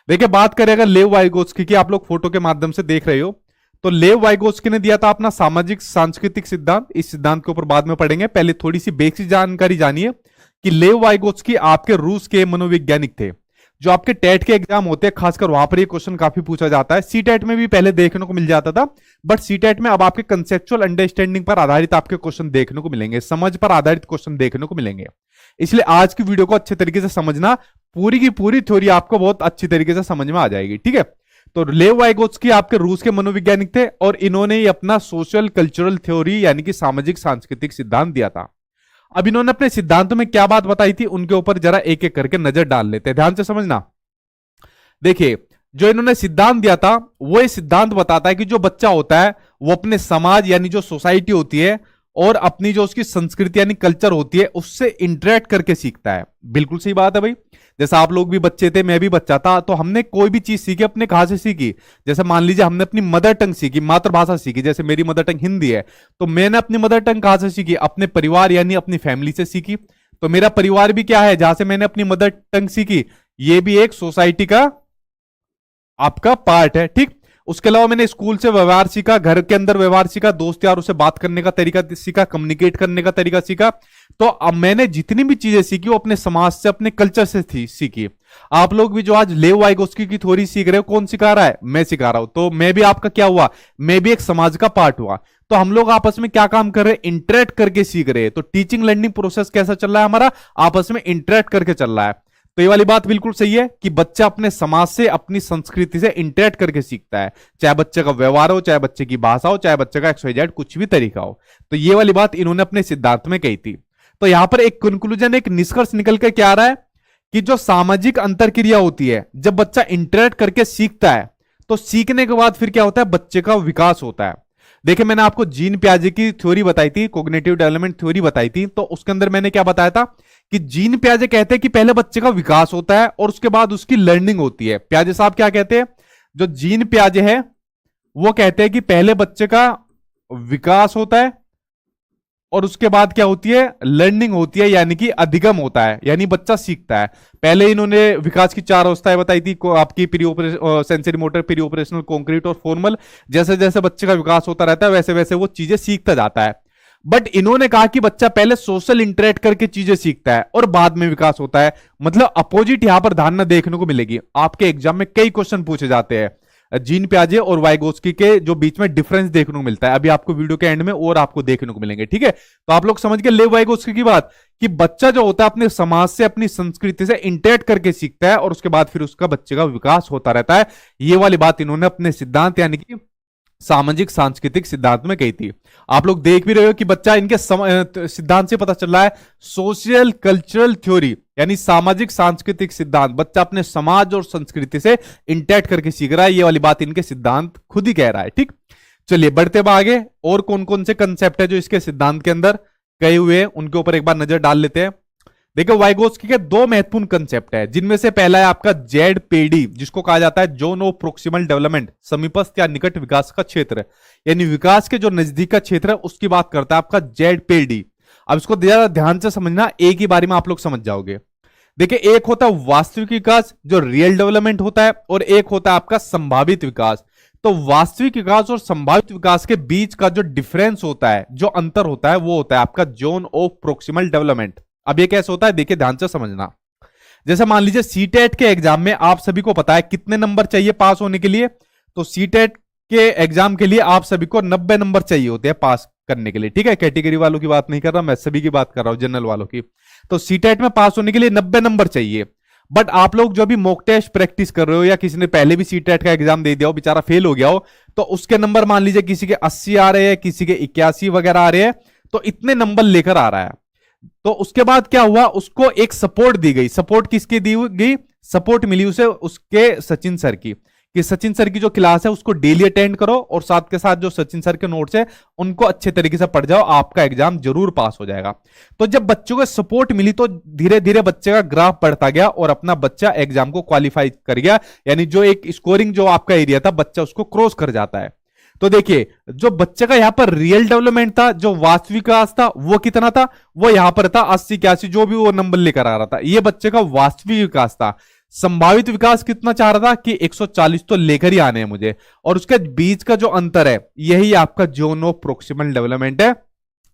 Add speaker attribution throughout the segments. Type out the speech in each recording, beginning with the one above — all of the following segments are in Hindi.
Speaker 1: देखिए बात करें अगर लेव वाइगोत्स्की की, आप लोग फोटो के माध्यम से देख रहे हो, तो लेव वाइगोत्स्की ने दिया था अपना सामाजिक सांस्कृतिक सिद्धांत। इस सिद्धांत के ऊपर बाद में पढ़ेंगे, पहले थोड़ी सी बेसिक जानकारी जानिए कि लेव वाइगोत्स्की आपके रूस के मनोवैज्ञानिक थे। जो आपके टेट के एग्जाम होते हैं खासकर वहां पर ये क्वेश्चन काफी पूछा जाता है। सी टेट में भी पहले देखने को मिल जाता था, बट सी टेट में अब आपके कंसेप्चुअल अंडरस्टैंडिंग पर आधारित आपके क्वेश्चन देखने को मिलेंगे, समझ पर आधारित क्वेश्चन देखने को मिलेंगे। इसलिए आज की वीडियो को अच्छे तरीके से समझना, पूरी की पूरी थ्योरी आपको बहुत अच्छी तरीके से समझ में आ जाएगी, ठीक है। तो लेव वाइगोत्स्की आपके रूस के मनोवैज्ञानिक थे और इन्होंने ही अपना सोशल कल्चरल थ्योरी यानी कि सामाजिक सांस्कृतिक सिद्धांत दिया था। अब इन्होंने अपने सिद्धांतों में क्या बात बताई थी उनके ऊपर जरा एक एक करके नजर डाल लेते हैं, ध्यान से समझना। देखिए जो इन्होंने सिद्धांत दिया था वो ये सिद्धांत बताता है कि जो बच्चा होता है वो अपने समाज यानी जो सोसाइटी होती है और अपनी जो उसकी संस्कृति यानी कल्चर होती है उससे इंटरेक्ट करके सीखता है। बिल्कुल सही बात है भाई। जैसा आप लोग भी बच्चे थे, मैं भी बच्चा था, तो हमने कोई भी चीज सीखी अपने कहां से सीखी। जैसे मान लीजिए हमने अपनी मदर टंग सीखी, मातृभाषा सीखी, जैसे मेरी मदर टंग हिंदी है, तो मैंने अपनी मदर टंग कहां से सीखी, अपने परिवार यानी अपनी फैमिली से सीखी। तो मेरा परिवार भी क्या है, जहां से मैंने अपनी मदर टंग सीखी, ये भी एक सोसाइटी का आपका पार्ट है, ठीक। उसके अलावा मैंने स्कूल से व्यवहार सीखा, घर के अंदर व्यवहार सीखा, दोस्त यारों से बात करने का तरीका सीखा, कम्युनिकेट करने का तरीका सीखा। तो अब मैंने जितनी भी चीजें सीखी वो अपने समाज से, अपने कल्चर से थी सीखी। आप लोग भी जो आज लेव वाइगोत्स्की की थ्योरी सीख रहे हो, कौन सिखा रहा है, मैं सिखा रहा हूं। तो मैं भी आपका क्या हुआ, मैं भी एक समाज का पार्ट हुआ। तो हम लोग आपस में क्या काम कर रहे हैं, इंटरेक्ट करके सीख रहे हैं। तो टीचिंग लर्निंग प्रोसेस कैसा चल रहा है हमारा, आपस में इंटरेक्ट करके चल रहा है। तो ये वाली बात बिल्कुल सही है कि बच्चा अपने समाज से, अपनी संस्कृति से इंटरेक्ट करके सीखता है, चाहे बच्चे का व्यवहार हो, चाहे बच्चे की भाषा हो, चाहे बच्चे का XYZ कुछ भी तरीका हो। तो ये वाली बात इन्होंने अपने सिद्धांत में कही थी। तो यहां पर एक कंक्लूजन, एक निष्कर्ष निकल के क्या आ रहा है कि जो सामाजिक अंतरक्रिया होती है, जब बच्चा इंटरेक्ट करके सीखता है तो सीखने के बाद फिर क्या होता है, बच्चे का विकास होता है। देखिए मैंने आपको जीन पियाजे की थ्योरी बताई थी, कॉग्निटिव डेवलपमेंट थ्योरी बताई थी, तो उसके अंदर मैंने क्या बताया था कि जीन पियाजे कहते हैं कि पहले बच्चे का विकास होता है और उसके बाद उसकी लर्निंग होती है। पियाजे साहब क्या कहते हैं, जो जीन पियाजे है वो कहते हैं कि पहले बच्चे का विकास होता है और उसके बाद क्या होती है, लर्निंग होती है, यानी कि अधिगम होता है, यानी बच्चा सीखता है। पहले इन्होंने विकास की 4 अवस्थाएं बताई थी आपकी, pre sensory motor, pre operational, concrete और फॉर्मल। जैसे जैसे बच्चे का विकास होता रहता है वैसे वैसे वो चीजें सीखता जाता है। बट इन्होंने कहा कि बच्चा पहले सोशल इंटरेक्ट करके चीजें सीखता है और बाद में विकास होता है। मतलब अपोजिट यहां पर धारणा देखने को मिलेगी। आपके एग्जाम में कई क्वेश्चन पूछे जाते हैं जीन पियाजे और वाइगोत्स्की के जो बीच में डिफरेंस देखने को मिलता है, अभी आपको वीडियो के एंड में और आपको देखने को मिलेंगे, ठीक है। तो आप लोग समझ गए लेव वाइगोत्स्की की बात कि बच्चा जो होता है अपने समाज से, अपनी संस्कृति से इंटरेक्ट करके सीखता है और उसके बाद फिर उसका बच्चे का विकास होता रहता है। ये वाली बात इन्होंने अपने सिद्धांत यानी कि सामाजिक सांस्कृतिक सिद्धांत में कही थी। आप लोग देख भी रहे हो कि बच्चा इनके सिद्धांत से पता चल रहा है, सोशल कल्चरल थ्योरी यानी सामाजिक सांस्कृतिक सिद्धांत, बच्चा अपने समाज और संस्कृति से इंटरेक्ट करके सीख रहा है। ये वाली बात इनके सिद्धांत खुद ही कह रहा है, ठीक। चलिए बढ़ते हैं आगे, और कौन कौन से कंसेप्ट है जो इसके सिद्धांत के अंदर कहे हुए हैं उनके ऊपर एक बार नजर डाल लेते हैं। देखो वाइगोत्स्की के 2 महत्वपूर्ण कंसेप्ट है, जिनमें से पहला है आपका ZPD, जिसको कहा जाता है जोन ऑफ प्रोक्सिमल डेवलपमेंट, समीपस्थ या निकट विकास का क्षेत्र, यानी विकास के जो नजदीक का क्षेत्र है उसकी बात करता है आपका ZPD। अब इसको ज्यादा ध्यान से समझना, एक ही बारी में आप लोग समझ जाओगे। देखिए एक होता है वास्तविक विकास जो रियल डेवलपमेंट होता है, और एक होता है आपका संभावित विकास। तो वास्तविक विकास और संभावित विकास के बीच का जो डिफरेंस होता है, जो अंतर होता है, वो होता है आपका जोन ऑफ प्रोक्सिमल डेवलपमेंट। अब ये कैसे होता है, देखिए ध्यान से समझना। जैसे मान लीजिए सीटेट के एग्जाम में आप सभी को पता है कितने नंबर चाहिए पास होने के लिए, तो सीटेट के एग्जाम के लिए आप सभी को 90 नंबर चाहिए होते हैं पास करने के लिए, ठीक है। कैटेगरी वालों की बात नहीं कर रहा मैं, सभी की बात कर रहा हूं, जनरल वालों की। तो सीटेट में पास होने के लिए 90 नंबर चाहिए। बट आप लोग जो भी मॉक टेस्ट प्रैक्टिस कर रहे हो या किसी ने पहले भी सीटेट का एग्जाम दे दिया हो, बेचारा फेल हो गया हो, तो उसके नंबर मान लीजिए किसी के 80 आ रहे हैं, किसी के 81 वगैरह आ रहे हैं, तो इतने नंबर लेकर आ रहा है। तो उसके बाद क्या हुआ, उसको एक सपोर्ट दी गई। सपोर्ट किसकी दी गई, सपोर्ट मिली उसे उसके सचिन सर की, कि सचिन सर की जो क्लास है उसको डेली अटेंड करो और साथ के साथ जो सचिन सर के नोट्स है उनको अच्छे तरीके से पढ़ जाओ, आपका एग्जाम जरूर पास हो जाएगा। तो जब बच्चों को सपोर्ट मिली तो धीरे धीरे बच्चे का ग्राफ बढ़ता गया और अपना बच्चा एग्जाम को क्वालिफाई कर गया, यानी जो एक स्कोरिंग जो आपका एरिया था बच्चा उसको क्रॉस कर जाता है। तो देखिए जो बच्चे का यहां पर रियल डेवलपमेंट था, जो वास्तविक विकास था, वो कितना था, वो यहां पर था 80 81, जो भी वो नंबर लेकर आ रहा था, ये बच्चे का वास्तविक विकास था। संभावित विकास कितना चाह रहा था कि 140 तो लेकर ही आने हैं मुझे, और उसके बीच का जो अंतर है यही आपका जोन ऑफ प्रोक्सिमल डेवलपमेंट है,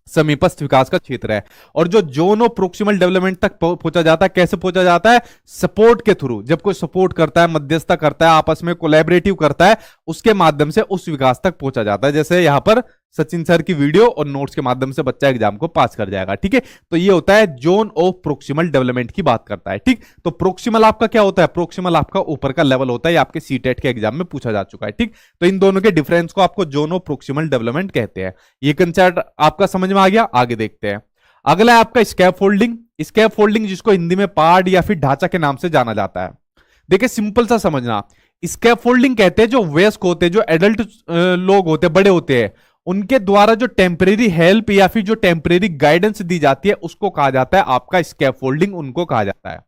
Speaker 1: समीपस्थ विकास का क्षेत्र है। और जो जोन ऑफ प्रोक्सिमल डेवलपमेंट तक पहुंचा जाता है, कैसे पहुंचा जाता है? सपोर्ट के थ्रू। जब कोई सपोर्ट करता है, मध्यस्थता करता है, आपस में कोलैबोरेटिव करता है, उसके माध्यम से उस विकास तक पहुंचा जाता है। जैसे यहां पर सचिन सर की वीडियो और नोट्स के माध्यम से बच्चा एग्जाम को पास कर जाएगा। ठीक है, तो ये होता है जोन ऑफ प्रोक्सिमल डेवलपमेंट की बात करता है। ठीक, तो प्रोक्सिमल आपका क्या होता है? प्रोक्सिमल आपका ऊपर का लेवल होता है, आपके सीटेट के एग्जाम में पूछा जा चुका है। ठीक, तो इन दोनों के डिफरेंस को आपको जोन ऑफ प्रोक्सिमल डेवलपमेंट कहते हैं। ये कंसेप्ट आपका समझ में आ गया? आगे देखते हैं। अगला है आपका स्कैफोल्डिंग। स्कैफोल्डिंग जिसको हिंदी में पार्ट या फिर ढांचा के नाम से जाना जाता है। देखिए सिंपल सा समझना, स्कैफोल्डिंग कहते हैं जो वयस्क होते हैं, जो एडल्ट लोग होते हैं, बड़े होते हैं, उनके द्वारा जो टेम्परेरी हेल्प या फिर जो टेम्परेरी गाइडेंस दी जाती है उसको कहा जाता है आपका स्कैफोल्डिंग, उनको कहा जाता है।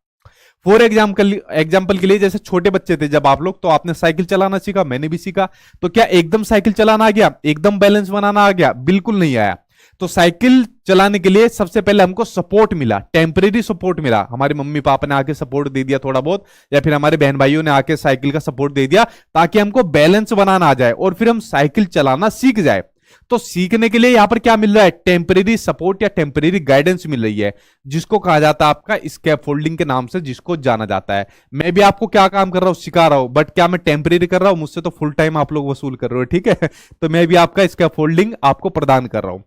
Speaker 1: फॉर एग्जाम्पल के लिए जैसे छोटे बच्चे थे जब आप लोग, तो आपने साइकिल चलाना सीखा, मैंने भी सीखा, तो क्या एकदम साइकिल चलाना आ गया? एकदम बैलेंस बनाना आ गया? बिल्कुल नहीं आया। तो साइकिल चलाने के लिए सबसे पहले हमको सपोर्ट मिला, टेम्परेरी सपोर्ट मिला। हमारे मम्मी पापा ने आके सपोर्ट दे दिया थोड़ा बहुत, या फिर हमारे बहन भाइयों ने आके साइकिल का सपोर्ट दे दिया, ताकि हमको बैलेंस बनाना आ जाए और फिर हम साइकिल चलाना सीख जाए। तो सीखने के लिए यहां पर क्या मिल रहा है? टेम्परेरी सपोर्ट या टेम्परेरी गाइडेंस मिल रही है, जिसको कहा जाता है आपका स्कैफोल्डिंग के नाम से, जिसको जाना जाता है। मैं भी आपको क्या काम कर रहा हूं? सिखा रहा हूं, बट क्या मैं टेम्परेरी कर रहा हूं? मुझसे तो फुल टाइम आप लोग वसूल कर रहे हो। ठीक है, तो मैं भी आपका स्कैफोल्डिंग आपको प्रदान कर रहा हूं।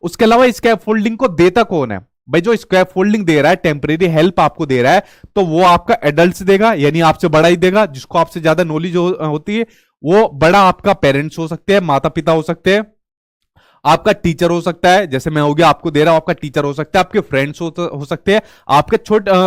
Speaker 1: उसके अलावा स्कैफोल्डिंग को देता कौन है भाई? जो स्कैफोल्डिंग दे रहा है, टेम्परेरी हेल्प आपको दे रहा है, तो वो आपका एडल्ट देगा, यानी आपसे बड़ा ही देगा। जिसको आपसे ज्यादा नॉलेज होती है, वो बड़ा आपका पेरेंट्स हो सकते हैं, माता पिता हो सकते हैं, आपका टीचर हो सकता है, जैसे मैं हो गया आपको दे रहा हूं, आपका टीचर हो सकता है, आपके फ्रेंड्स हो सकते हैं, आपके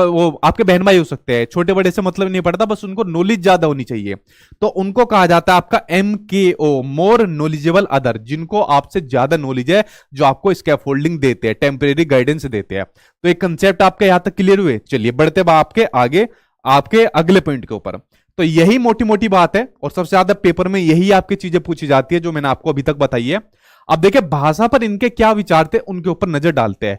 Speaker 1: वो आपके बहन भाई हो सकते हैं। छोटे बड़े से मतलब नहीं पड़ता, बस उनको नॉलेज ज्यादा होनी चाहिए, तो उनको कहा जाता है आपका MKO, मोर नॉलेजेबल अदर, जिनको आपसे ज्यादा नॉलेज है, जो आपको स्कैफोल्डिंग देते हैं, टेम्परेरी गाइडेंस देते हैं। तो एक कंसेप्ट आपके यहां तक क्लियर हुए? चलिए बढ़ते आपके आगे, आपके अगले पॉइंट के ऊपर। तो यही मोटी मोटी बात है, और सबसे ज्यादा पेपर में यही आपकी चीजें पूछी जाती है जो मैंने आपको अभी तक बताई है। अब देखिए भाषा पर इनके क्या विचार थे, उनके ऊपर नजर डालते हैं।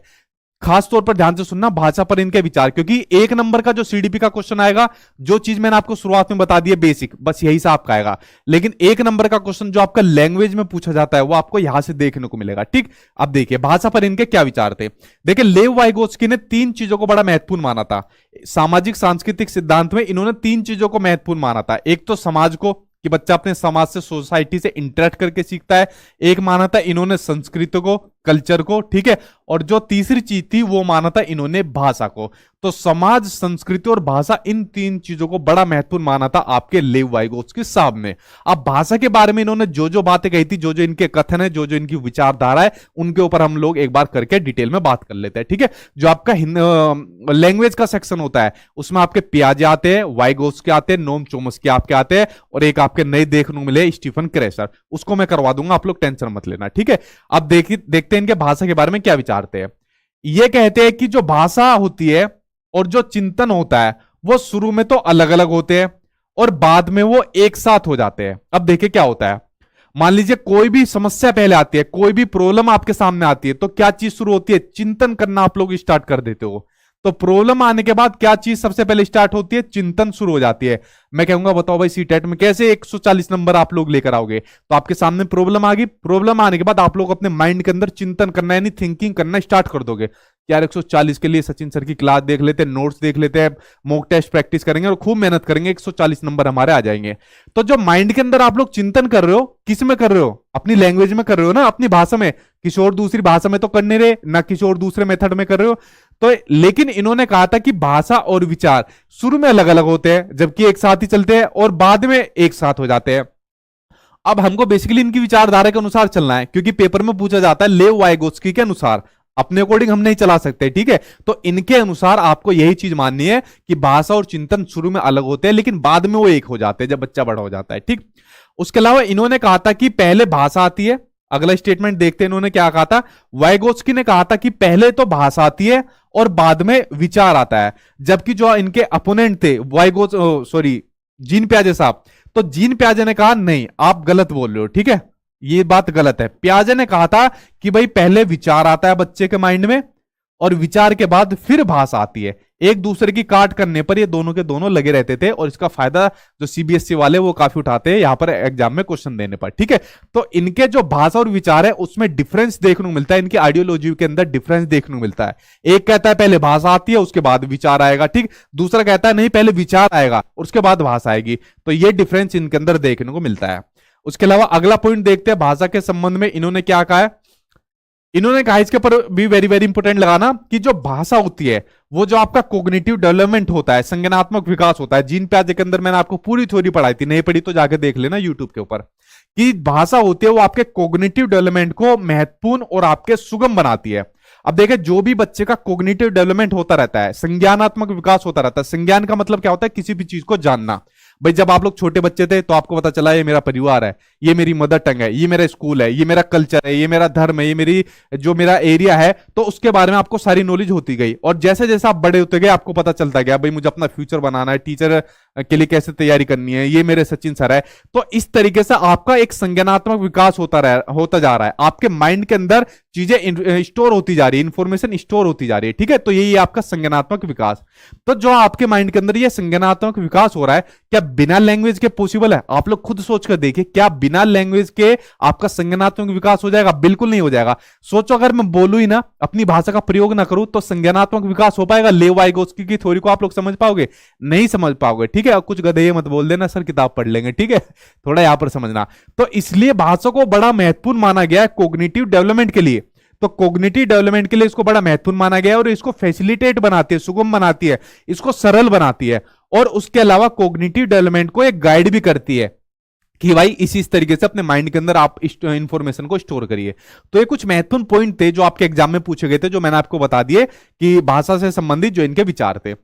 Speaker 1: खास तौर पर ध्यान से सुनना, भाषा पर इनके विचार, क्योंकि एक नंबर का जो सीडीपी का क्वेश्चन आएगा, जो चीज मैंने आपको शुरुआत में बता दी है बेसिक, बस यही सा आपका आएगा। लेकिन एक नंबर का क्वेश्चन जो आपका लैंग्वेज में पूछा जाता है, वो आपको यहां से देखने को मिलेगा। ठीक, अब देखिए भाषा पर इनके क्या विचार थे। देखिए लेव वाइगोत्स्की ने 3 चीजों को बड़ा महत्वपूर्ण माना था। सामाजिक सांस्कृतिक सिद्धांत में इन्होंने 3 चीजों को महत्वपूर्ण माना था। एक तो समाज को, कि बच्चा अपने समाज से, सोसाइटी से इंटरेक्ट करके सीखता है। एक माना था इन्होंने संस्कृति को, कल्चर को। ठीक है, और जो तीसरी चीज थी वो माना था इन्होंने भाषा को। तो समाज, संस्कृति और भाषा, इन 3 चीजों को बड़ा महत्वपूर्ण माना था आपके लेव वाइगोत्स्की साहब ने। अब भाषा के बारे में इन्होंने जो जो बातें कही थी, जो जो इनके कथन है, जो जो इनकी विचारधारा है, उनके ऊपर हम लोग एक बार करके डिटेल में बात कर लेते हैं। ठीक है, जो आपका लैंग्वेज का सेक्शन होता है, उसमें आपके पियाजे आते हैं, वाइगोत्स्की आते हैं, नोम चोम्स्की आपके आते हैं, और एक आपके नए देखने को मिले स्टीफन क्रेसर, उसको मैं करवा दूंगा, आप लोग टेंशन मत लेना। ठीक है, अब देखते हैं इनके भाषा के बारे में क्या विचारते हैं। ये कहते हैं कि जो भाषा होती है और जो चिंतन होता है, वो शुरू में तो अलग अलग होते हैं और बाद में वो एक साथ हो जाते हैं। अब देखिए क्या होता है, मान लीजिए कोई भी समस्या पहले आती है, कोई भी प्रॉब्लम आपके सामने आती है, तो क्या चीज शुरू होती है? चिंतन करना आप लोग स्टार्ट कर देते हो। तो प्रॉब्लम आने के बाद क्या चीज सबसे पहले स्टार्ट होती है? चिंतन शुरू हो जाती है। मैं कहूंगा बताओ भाई सीटेट में कैसे 140 नंबर आप लोग लेकर आओगे? तो आपके सामने प्रॉब्लम आ गई, प्रॉब्लम आने के बाद आप लोग अपने माइंड के अंदर चिंतन करना, यानी थिंकिंग करना स्टार्ट कर दोगे। यार 140 के लिए सचिन सर की क्लास देख लेते हैं, नोट्स देख लेते हैं, मॉक टेस्ट प्रैक्टिस करेंगे और खूब मेहनत करेंगे, 140 नंबर हमारे आ जाएंगे। तो जो माइंड के अंदर आप लोग चिंतन कर रहे हो, किस में कर रहे हो? अपनी लैंग्वेज में कर रहे हो ना, अपनी भाषा में। किसी और दूसरी भाषा में तो कर नहीं रहे ना, किसी और दूसरे मेथड में कर रहे हो। तो लेकिन इन्होंने कहा था कि भाषा और विचार शुरू में अलग अलग होते हैं, जबकि एक साथ ही चलते हैं, और बाद में एक साथ हो जाते हैं। अब हमको बेसिकली इनकी विचारधारा के अनुसार चलना है, क्योंकि पेपर में पूछा जाता है लेव वाइगोत्स्की के अनुसार, अपने अकॉर्डिंग हम नहीं चला सकते। ठीक है, तो इनके अनुसार आपको यही चीज माननी है कि भाषा और चिंतन शुरू में अलग होते हैं, लेकिन बाद में वो एक हो जाते हैं जब बच्चा बड़ा हो जाता है। ठीक, उसके अलावा इन्होंने कहा था कि पहले भाषा आती है। अगला स्टेटमेंट देखते हैं इन्होंने क्या कहा था। वाइगोत्स्की ने कहा था कि पहले तो भाषा आती है और बाद में विचार आता है, जबकि जो इनके अपोनेंट थे जीन पियाजे साहब, तो जीन पियाजे ने कहा नहीं, आप गलत बोल रहे हो। ठीक है, ये बात गलत है। पियाजे ने कहा था कि भाई पहले विचार आता है बच्चे के माइंड में, और विचार के बाद फिर भाषा आती है। एक दूसरे की काट करने पर ये दोनों के दोनों लगे रहते थे, और इसका फायदा जो सीबीएसई वाले वो काफी उठाते हैं यहां पर एग्जाम में क्वेश्चन देने पर। ठीक है, तो इनके जो भाषा और विचार है उसमें डिफरेंस देखने को मिलता है, इनकी आइडियोलॉजी के अंदर डिफरेंस देखने को मिलता है। एक कहता है पहले भाषा आती है उसके बाद विचार आएगा, ठीक, दूसरा कहता है नहीं पहले विचार आएगा उसके बाद भाषा आएगी। तो ये डिफरेंस इनके अंदर देखने को मिलता है। उसके अलावा अगला पॉइंट देखते हैं, भाषा के संबंध में इन्होंने क्या कहा है। इन्होंने कहा इसके ऊपर भी वेरी वेरी इंपोर्टेंट लगाना कि जो भाषा होती है वो जो आपका कोग्निटिव डेवलपमेंट होता है, संज्ञानात्मक विकास होता है। जीन प्याजे के अंदर मैंने आपको पूरी थ्योरी पढ़ाई थी, नहीं पढ़ी तो जाके देख लेना यूट्यूब के ऊपर, कि भाषा होती है वो आपके कोग्निटिव डेवलपमेंट को महत्वपूर्ण और आपके सुगम बनाती है। अब देखें, जो भी बच्चे का कोग्निटिव डेवलपमेंट होता रहता है, संज्ञानात्मक विकास होता रहता है। संज्ञान का मतलब क्या होता है, किसी भी चीज को जानना। भाई जब आप लोग छोटे बच्चे थे तो आपको पता चला ये मेरा परिवार है, ये मेरी मदर टंग है, ये मेरा स्कूल है, ये मेरा कल्चर है, ये मेरा धर्म है, ये मेरी जो मेरा एरिया है, तो उसके बारे में आपको सारी नॉलेज होती गई। और जैसे जैसे आप बड़े होते गए आपको पता चलता गया भाई मुझे अपना फ्यूचर बनाना है, टीचर के लिए कैसे तैयारी करनी है, ये मेरे सचिन सर है। तो इस तरीके से आपका एक संज्ञानात्मक विकास होता जा रहा है। आपके माइंड के अंदर चीजें स्टोर होती जा रही है, इंफॉर्मेशन स्टोर होती जा रही है। ठीक है, तो यही आपका संज्ञानात्मक विकास। तो जो आपके माइंड के अंदर ये संज्ञानात्मक विकास हो रहा है, क्या बिना लैंग्वेज के पॉसिबल है? आप लोग खुद सोच कर देखिए, क्या बिना लैंग्वेज के आपका संज्ञानात्मक विकास हो जाएगा? बिल्कुल नहीं हो जाएगा। सोचो अगर मैं बोलूं ही ना, अपनी भाषा का प्रयोग ना करूं, तो संज्ञानात्मक विकास हो पाएगा? लेव वाइगोत्स्की की थ्योरी को आप लोग समझ पाओगे? नहीं समझ पाओगे। ठीक है, कुछ गधे मत बोल देना सर किताब पढ़ लेंगे, ठीक है, थोड़ा यहां पर समझना। तो इसलिए भाषा को बड़ा महत्वपूर्ण माना गया है कोग्निटिव डेवलपमेंट के लिए। तो कोग्निटिव डेवलपमेंट के लिए इसको बड़ा महत्वपूर्ण माना गया है, और इसको फैसिलिटेट बनाती है, सुगम बनाती है, इसको सरल बनाती है, और उसके अलावा कोग्निटिव डेवलपमेंट को एक गाइड भी करती है कि भाई इस तरीके से अपने माइंड के अंदर आप इंफॉर्मेशन को स्टोर करिए। तो ये कुछ महत्वपूर्ण पॉइंट थे जो आपके एग्जाम में पूछे गए थे, जो मैंने आपको बता दिए कि भाषा से संबंधित जो इनके विचार थे।